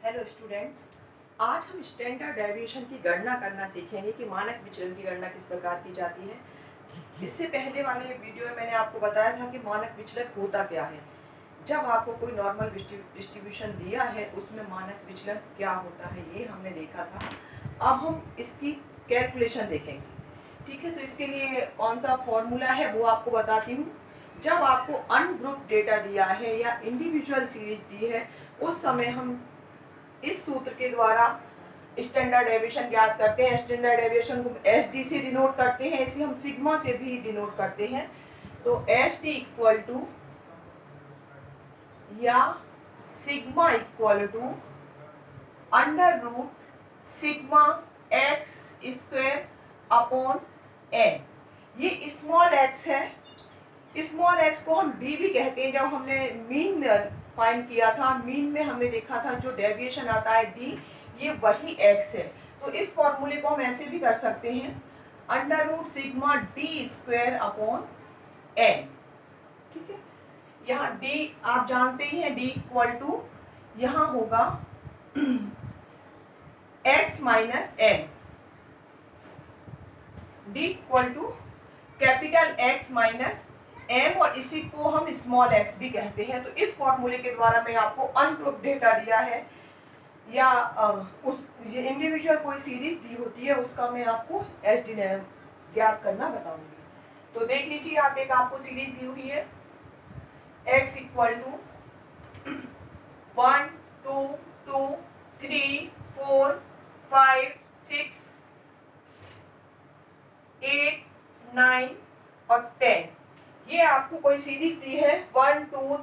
Hello students, आज हम standard deviation की गणना करना सीखेंगे कि मानक विचलन की गणना किस प्रकार की जाती है। इससे पहले वाले वीडियो में मैंने आपको बताया था कि मानक विचलन होता क्या है। जब आपको कोई नॉर्मल डिस्ट्रीब्यूशन दिया है उसमें मानक विचलन क्या होता है ये हमने देखा था। अब हम इसकी कैलकुलेशन देखेंगे। ठीक है, तो इसके लिए कौन सा फॉर्मूला है वो आपको बताती हूँ। जब आपको अनग्रुप डेटा दिया है या इंडिविजुअल सीरीज दी है उस समय हम इस सूत्र के द्वारा स्टैंडर्ड डेविएशन ज्ञात करते हैं। स्टैंडर्ड डेविएशन को एसडी से डिनोट करते हैं, इसे हम सिग्मा से भी डिनोट करते हैं। तो एसडी इक्वल टू या sigma equal to under root sigma x square upon n. ये स्मॉल एक्स है, स्मॉल एक्स को हम डी भी कहते हैं। जब हमने मीन फाइंड किया था, मीन में हमने देखा था जो डेविएशन आता है डी, ये वही एक्स है। तो इस फॉर्मूले को हम ऐसे भी कर सकते हैं, under root sigma d square upon n. ठीक है, यहाँ डी आप जानते ही हैं, डी इक्वल टू यहाँ होगा x minus m. D equal to capital x minus m, और इसी को हम स्मॉल एक्स भी कहते हैं। तो इस फॉर्मूले के द्वारा मैं आपको अनग्रुप डेटा दिया है या उस इंडिविजुअल कोई सीरीज दी होती है उसका मैं आपको एसडी ज्ञात करना बताऊंगी। तो देख लीजिए, आप एक आपको सीरीज दी हुई है x इक्वल टू 1 2 2 3 4 5 6 8 9 और 10। ये आपको कोई सीरीज दी है 1 2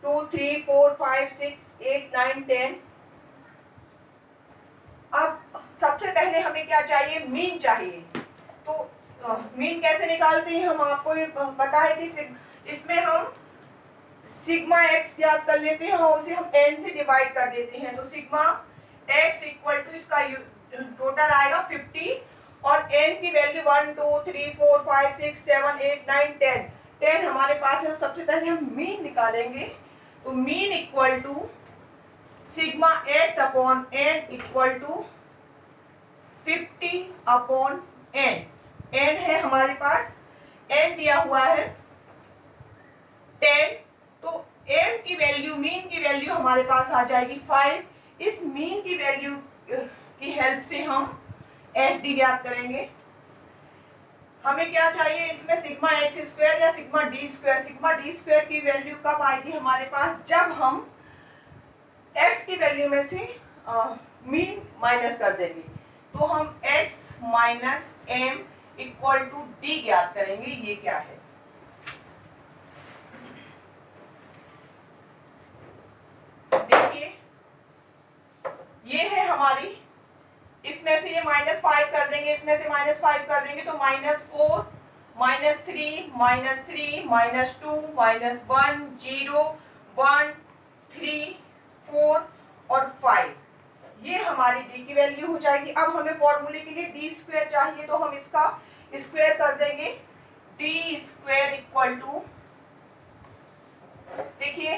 2 3 4 5 6 8 9 10। अब सबसे पहले हमें क्या चाहिए, मीन चाहिए। तो मीन कैसे निकालते हैं हम, आपको पता है कि इसमें हम सिग्मा एक्स ज्ञात कर लेते हैं और उसे हम एन से डिवाइड कर देते हैं। तो सिग्मा एक्स इक्वल टू इसका टोटल आएगा 50 और एन की वैल्यू 1 2 3 4 5 6 7 8 9 10 हमारे पास है। तो सबसे पहले हम मीन निकालेंगे। तो mean equal to sigma x upon n equal to 50 upon n. N है हमारे पास, एन दिया हुआ है 10। तो एम की वैल्यू, मीन की वैल्यू हमारे पास आ जाएगी 5। इस मीन की वैल्यू की हेल्प से हम एच डी ज्ञात करेंगे। हमें क्या चाहिए इसमें, सिग्मा एक्स स्क्वायर या sigma d square. Sigma d square की वैल्यू कब आएगी हमारे पास, जब हम एक्स की वैल्यू में से मीन माइनस कर देंगे। तो हम x minus m equal to d ज्ञात करेंगे। ये क्या है, देखिए ये है हमारी, इसमें से ये -5 कर देंगे, इसमें से -5 कर देंगे तो -4 -3 -3 -2 -1 0 1 3 4 और 5। ये हमारी डी की वैल्यू हो जाएगी। अब हमें फॉर्मूले के लिए डी स्क्वायर चाहिए, तो हम इसका स्क्वायर कर देंगे। डी स्क्वायर इक्वल टू, देखिए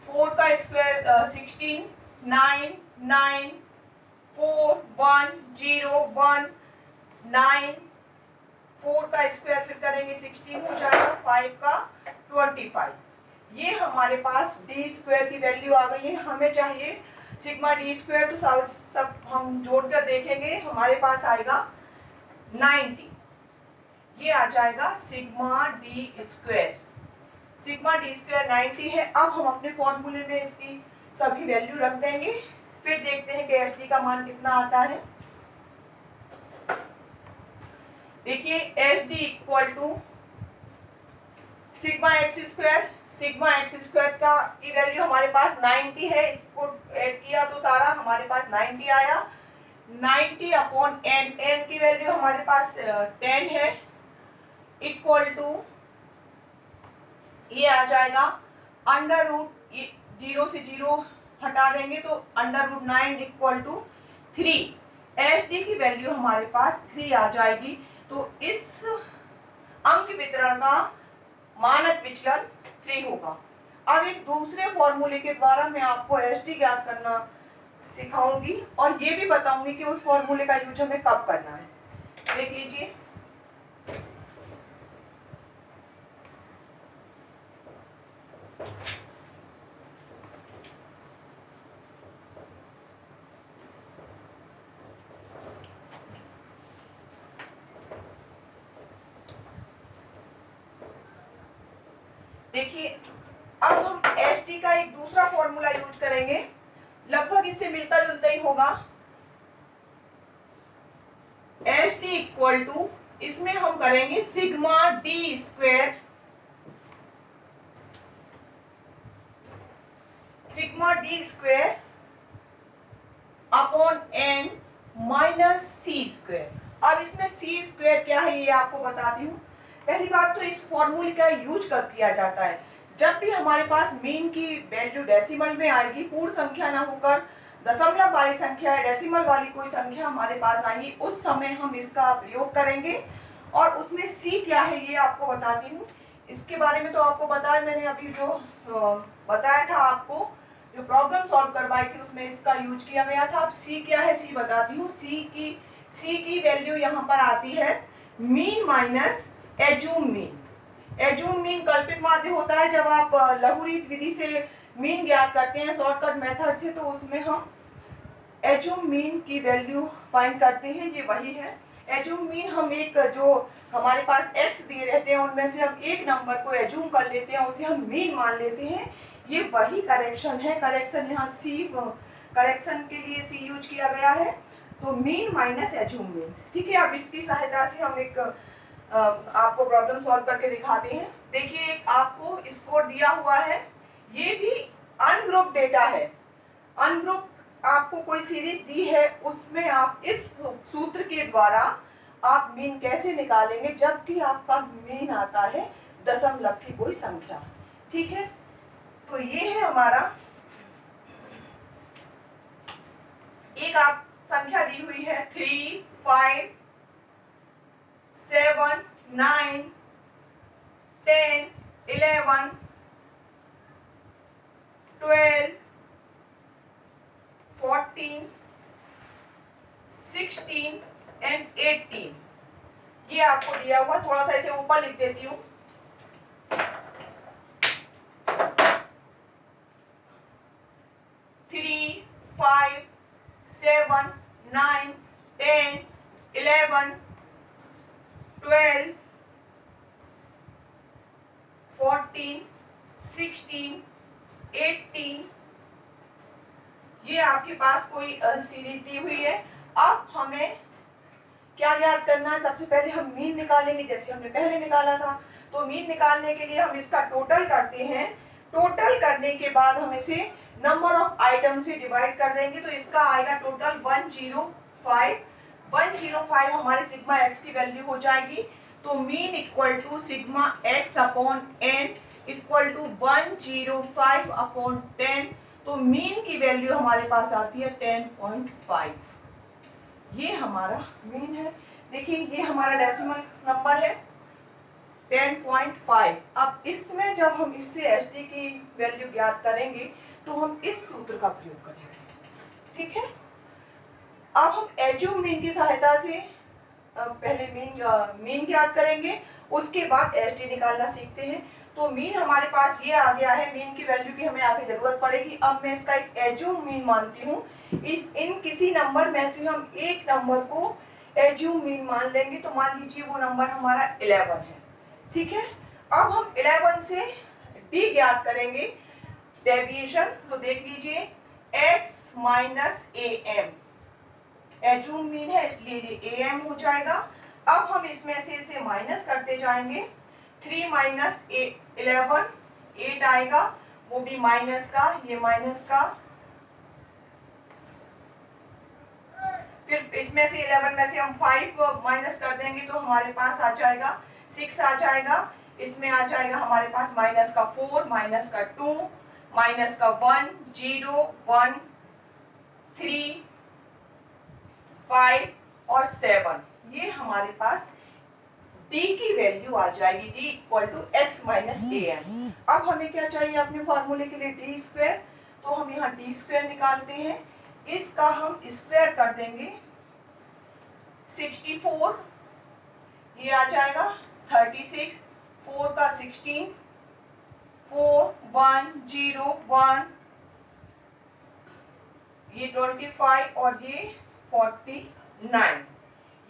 4 का स्क्वायर 16 9 9 4 1 0 1 9 4 का स्क्वायर फिर करेंगे 16 हो जाएगा, 5 का 25। ये हमारे पास डी स्क्वायर की वैल्यू आ गई है। हमें चाहिए सिग्मा डी स्क्वायर, तो सब हम जोड़कर देखेंगे, हमारे पास आएगा 90। ये आ जाएगा sigma d square. Sigma d square 90 है। अब हम अपने फॉर्मूले में इसकी सभी वैल्यू रख देंगे, फिर देखते हैं कि एच डी का मान कितना आता है। देखिए H D equal to sigma x square. Sigma x square का की वैल्यू हमारे पास 90 है, इसको ऐड किया तो सारा हमारे पास 90 आया। 90 अपॉन एन, एन की वैल्यू हमारे पास 10 है, इक्वल टू ये आ जाएगा अंडर रूट 0 से 0 हटा देंगे तो under root 9 equal to 3। H D की वैल्यू हमारे पास 3 आ जाएगी। तो इस अंक वितरण का मानक विचलन 3 होगा। अब एक दूसरे फॉर्मूले के द्वारा मैं आपको एसटी ज्ञात करना सिखाऊंगी और ये भी बताऊंगी कि उस फॉर्मूले का यूज हमें कब करना है। देख लीजिए, देखिए अब हम एस टी का एक दूसरा फॉर्मूला यूज करेंगे, लगभग इससे मिलता जुलता ही होगा। एस टी इक्वल टू, इसमें हम करेंगे sigma d square, sigma d square upon n minus c square. अब इसमें सी स्क्वेर क्या है ये आपको बताती हूँ। पहली बात तो इस फॉर्मूले का यूज कब किया जाता है, जब भी हमारे पास मीन की वैल्यू डेसिमल में आएगी, पूर्ण संख्या ना होकर दशमलव वाली संख्या या डेसिमल वाली कोई संख्या हमारे पास आएगी, उस समय हम इसका प्रयोग करेंगे। और उसमें सी क्या है ये आपको बताती हूँ। इसके बारे में तो आपको बताया मैंने, अभी जो बताया था आपको, जो प्रॉब्लम सॉल्व करवाई थी उसमें इसका यूज किया गया था। अब सी क्या है सी बताती हूँ। सी की वैल्यू यहाँ पर आती है mean minus assume mean. Assume mean कल्पित माध्य होता है। जब आप लघुरीत विधि से मीन ज्ञात करते हैं शॉर्टकट मेथड से, तो उसमें हम एज्यूम मीन की वैल्यू फाइंड करते हैं, ये वही है। एज्यूम मीन हम एक जो हमारे पास एक्स दिए रहते हैं उनमें से हम एक नंबर को एज्यूम कर लेते हैं, उसे हम मीन मान लेते हैं, ये वही करेक्शन है। करेक्शन यहाँ सी, करेक्शन के लिए सी यूज किया गया है, तो मीन माइनस एज्यूम मीन। ठीक है, अब इसकी सहायता से हम एक आपको प्रॉब्लम सॉल्व करके दिखाते हैं। देखिए एक आपको स्कोर दिया हुआ है, ये भी अनग्रुप डेटा है। अनग्रुप आपको कोई सीरीज दी है, उसमें आप इस सूत्र के द्वारा आप मीन कैसे निकालेंगे, जबकि आपका मीन आता है दशमलव की कोई संख्या। ठीक है, तो ये है हमारा, एक आप संख्या दी हुई है 3, 5, 7, 9, 10, 11, 12, 14, 16 एंड 18, ये आपको दिया हुआ। थोड़ा सा इसे ऊपर लिख देती हूँ। 3, 5, 7, 9, 10, 11, 12, 14, 16, 18, ये आपके पास कोई सीरीज दी हुई है। अब हमें क्या ज्ञात करना है, सबसे पहले हम मीन निकालेंगे, जैसे हमने पहले निकाला था। तो मीन निकालने के लिए हम इसका टोटल करते हैं। टोटल करने के बाद हम इसे नंबर ऑफ आइटम से डिवाइड कर देंगे, तो इसका आएगा टोटल 105। 105 हमारे सिग्मा एक्स की वैल्यू हो जाएगी। तो mean equal to sigma x upon n equal to 105 upon 10। तो मीन की वैल्यू हमारे पास आती है 10.5। ये हमारा मीन है। देखिए ये हमारा डेसिमल नंबर है 10.5। अब इसमें जब हम इससे एसटी की वैल्यू ज्ञात करेंगे तो हम इस सूत्र का प्रयोग करेंगे। ठीक है, अब हम एज्यूम मीन की सहायता से पहले मीन ज्ञात करेंगे, उसके बाद एसटी निकालना सीखते हैं। तो मीन हमारे पास ये आ गया है, मीन की वैल्यू की हमें आगे जरूरत पड़ेगी। अब मैं इसका एक एज्यूम मीन मानती हूँ। इन किसी नंबर में से हम एक नंबर को एज्यूम मीन मान लेंगे, तो मान लीजिए वो नंबर हमारा 11 है। ठीक है, अब हम 11 से डी ज्ञात करेंगे, डेविएशन। तो देख लीजिए x minus am, assume mean है इसलिए ये am हो जाएगा। अब हम इसमें से इसे माइनस करते जाएंगे। 3 माइनस 11, 8 आएगा, वो भी माइनस का, ये माइनस का। फिर इसमें से 11 में से हम 5 माइनस कर देंगे तो हमारे पास आ जाएगा 6 आ जाएगा। इसमें आ जाएगा हमारे पास माइनस का 4, माइनस का 2, माइनस का 1, 0, 1, 3, 5 और 7। ये हमारे पास t की वैल्यू आ जाएगी t equal to x minus a n. अब हमें क्या चाहिए अपने फॉर्मूले के लिए टी स्क्वायर, तो हम यहाँ टी स्क्वायर निकालते हैं, इसका हम स्क्वायर कर देंगे 64, ये आ जाएगा 36, 4 का 16, 4 1 0 1, ये 25 और ये 49,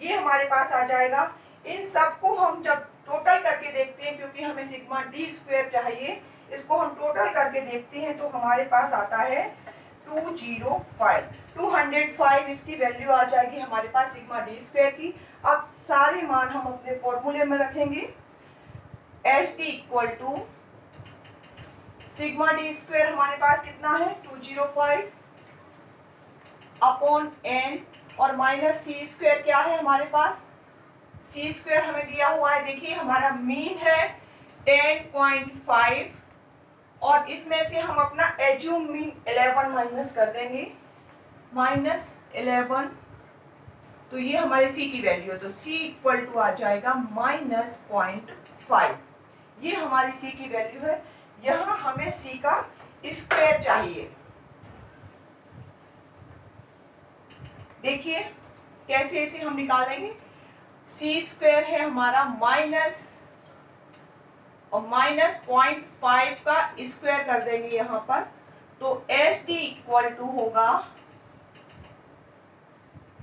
ये हमारे पास आ जाएगा। इन सबको हम जब टोटल करके देखते हैं, क्योंकि हमें सिग्मा डी स्क्वायर चाहिए, इसको हम टोटल करके देखते हैं तो हमारे पास आता है 205 इसकी वैल्यू आ जाएगी हमारे पास सिग्मा डी स्क्वायर की। अब सारे मान हम अपने फॉर्मूले में रखेंगे। H D equal to sigma d square हमारे पास कितना है 205 अपॉन एन, और माइनस सी स्क्वायर क्या है हमारे पास, सी स्क्वायर हमें दिया हुआ है, देखिए हमारा मीन है 10.5 और इसमें से हम अपना एज्यूम मीन 11 माइनस कर देंगे, -11, तो ये हमारे सी की वैल्यू है, तो सी इक्वल टू आ जाएगा -0.5, ये हमारी सी की वैल्यू है। यहाँ हमें सी का स्क्वायर चाहिए, देखिए कैसे ऐसे हम निकालेंगे, सी स्क्वायर है हमारा -0.5 का स्क्वायर कर देंगे यहाँ पर, तो एच डी इक्वल टू होगा,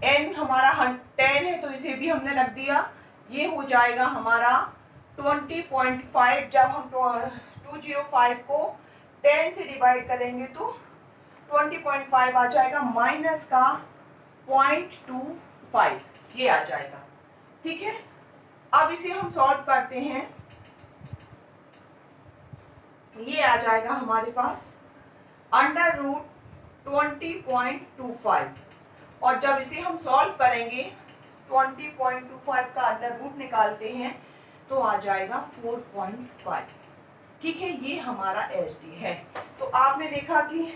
एन हमारा 10 है तो इसे भी हमने रख दिया, ये हो जाएगा हमारा 20.5, जब हम 205 को 10 से डिवाइड करेंगे तो 20.5 आ जाएगा, माइनस का 0.25 ये आ जाएगा, ठीक है। अब इसे हम सॉल्व करते हैं, ये आ जाएगा हमारे पास √20.25, और जब इसे हम सॉल्व करेंगे 20.25 का √ निकालते हैं तो आ जाएगा 4.5, ठीक है, ये हमारा एच डी है। तो आपने देखा कि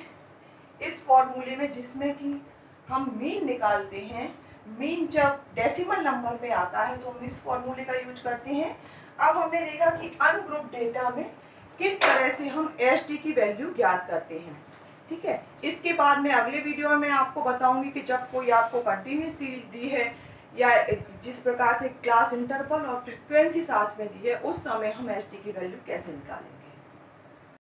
इस फॉर्मूले में जिसमें कि हम मीन निकालते हैं, मीन जब डेसिमल नंबर में आता है तो हम इस फॉर्मूले का यूज करते हैं। अब हमने देखा कि अनग्रुप डेटा में किस तरह से हम एच डी की वैल्यू ज्ञात करते हैं, ठीक है। इसके बाद में अगले वीडियो में आपको बताऊंगी कि जब कोई आपको कंटिन्यूस सीरीज दी है या जिस प्रकार से क्लास इंटरवल और फ्रीक्वेंसी साथ में दी है, उस समय हम एच डी की वैल्यू कैसे निकालें।